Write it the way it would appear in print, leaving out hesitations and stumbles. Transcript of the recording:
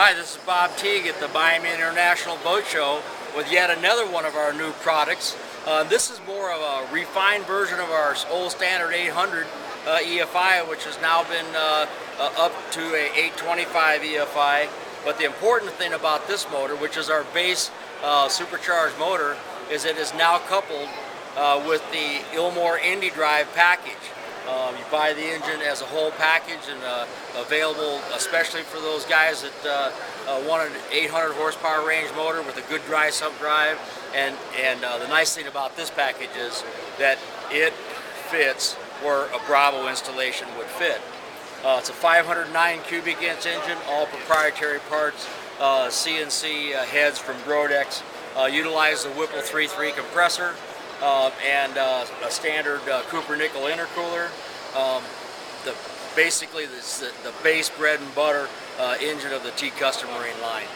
Hi, this is Bob Teague at the Miami International Boat Show with yet another one of our new products. This is more of a refined version of our old standard 800 EFI, which has now been up to a 825 EFI. But the important thing about this motor, which is our base supercharged motor, is it is now coupled with the Ilmor Indy drive package. You buy the engine as a whole package and available especially for those guys that want an 800 horsepower range motor with a good dry sump drive. And the nice thing about this package is that it fits where a Bravo installation would fit. It's a 509 cubic inch engine, all proprietary parts, CNC heads from Grodex, utilize the Whipple 3.3 compressor, and a standard Cooper nickel intercooler. Basically, this is the base bread and butter engine of the Teague Custom Marine line.